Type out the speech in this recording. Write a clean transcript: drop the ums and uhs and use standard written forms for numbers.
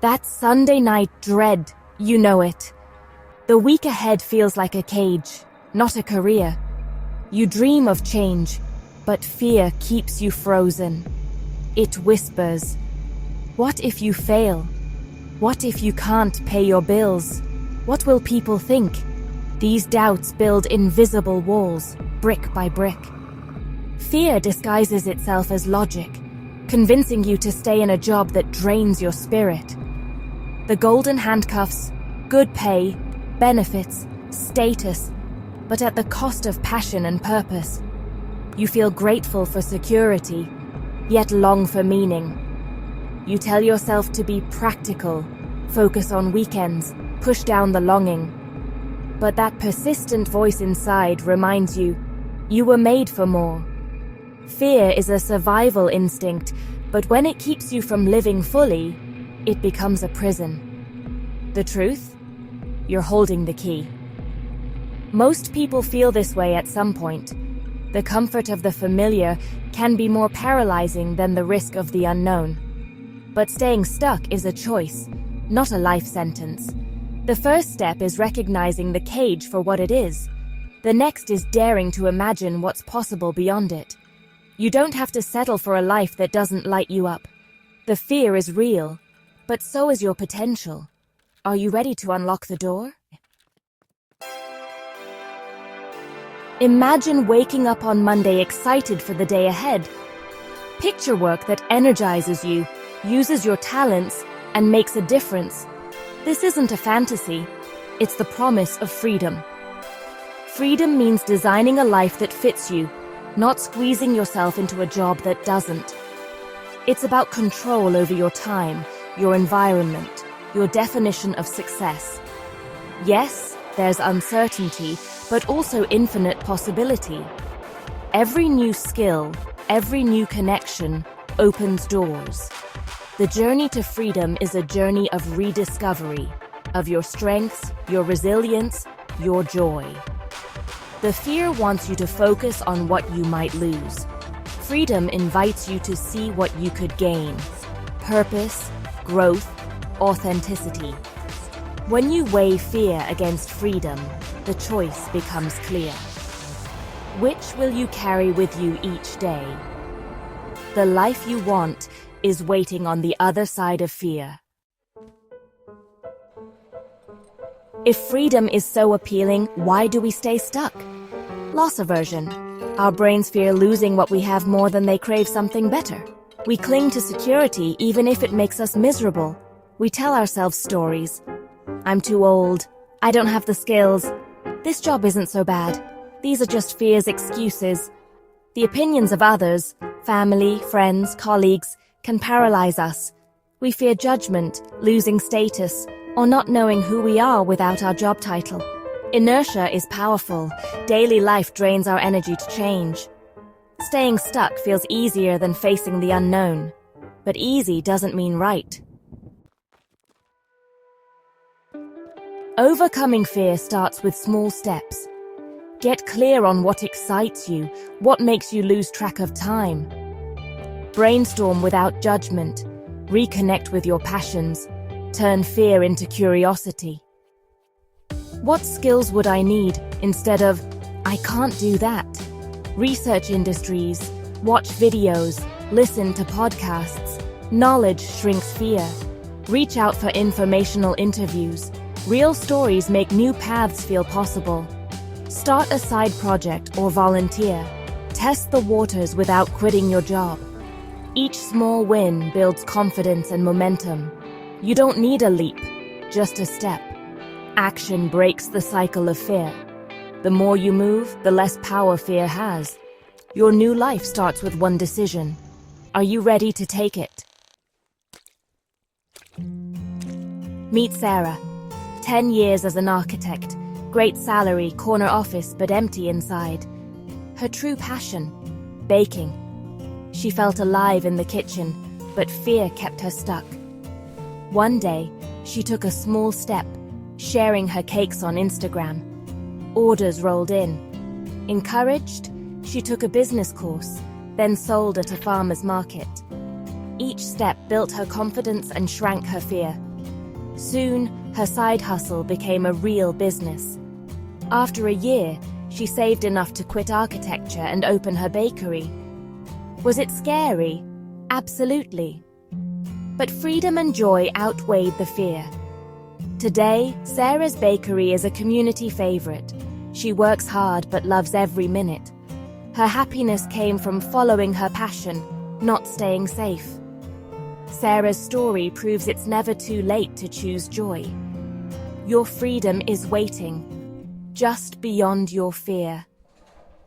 That Sunday night dread, you know it. The week ahead feels like a cage, not a career. You dream of change, but fear keeps you frozen. It whispers, what if you fail? What if you can't pay your bills? What will people think? These doubts build invisible walls, brick by brick. Fear disguises itself as logic, convincing you to stay in a job that drains your spirit. The golden handcuffs, good pay, benefits, status, but at the cost of passion and purpose. You feel grateful for security, yet long for meaning. You tell yourself to be practical, focus on weekends, push down the longing. But that persistent voice inside reminds you, you were made for more. Fear is a survival instinct, but when it keeps you from living fully, it becomes a prison. The truth? You're holding the key. Most people feel this way at some point. The comfort of the familiar can be more paralyzing than the risk of the unknown. But staying stuck is a choice, not a life sentence. The first step is recognizing the cage for what it is. The next is daring to imagine what's possible beyond it. You don't have to settle for a life that doesn't light you up. The fear is real, but so is your potential. Are you ready to unlock the door? Imagine waking up on Monday excited for the day ahead. Picture work that energizes you, uses your talents, and makes a difference. This isn't a fantasy, it's the promise of freedom. Freedom means designing a life that fits you, not squeezing yourself into a job that doesn't. It's about control over your time, your environment, your definition of success. Yes, there's uncertainty, but also infinite possibility. Every new skill, every new connection opens doors. The journey to freedom is a journey of rediscovery, of your strengths, your resilience, your joy. The fear wants you to focus on what you might lose. Freedom invites you to see what you could gain. Purpose, growth, authenticity. When you weigh fear against freedom, the choice becomes clear. Which will you carry with you each day? The life you want is waiting on the other side of fear. If freedom is so appealing, why do we stay stuck? Loss aversion. Our brains fear losing what we have more than they crave something better. We cling to security even if it makes us miserable. We tell ourselves stories. I'm too old. I don't have the skills. This job isn't so bad. These are just fear's excuses. The opinions of others, family, friends, colleagues, can paralyze us. We fear judgment, losing status, or not knowing who we are without our job title. Inertia is powerful. Daily life drains our energy to change. Staying stuck feels easier than facing the unknown. But easy doesn't mean right. Overcoming fear starts with small steps. Get clear on what excites you, what makes you lose track of time. Brainstorm without judgment. Reconnect with your passions. Turn fear into curiosity. What skills would I need instead of, I can't do that? Research industries, watch videos, listen to podcasts. Knowledge shrinks fear. Reach out for informational interviews. Real stories make new paths feel possible. Start a side project or volunteer. Test the waters without quitting your job. Each small win builds confidence and momentum. You don't need a leap, just a step. Action breaks the cycle of fear. The more you move, the less power fear has. Your new life starts with one decision. Are you ready to take it? Meet Sarah. 10 years as an architect. Great salary, corner office, but empty inside. Her true passion, baking. She felt alive in the kitchen, but fear kept her stuck. One day, she took a small step, sharing her cakes on Instagram. Orders rolled in. Encouraged, she took a business course, then sold at a farmer's market. Each step built her confidence and shrank her fear. Soon, her side hustle became a real business. After a year, she saved enough to quit architecture and open her bakery. Was it scary? Absolutely. But freedom and joy outweighed the fear. Today, Sarah's bakery is a community favorite. She works hard but loves every minute. Her happiness came from following her passion, not staying safe. Sarah's story proves it's never too late to choose joy. Your freedom is waiting, just beyond your fear.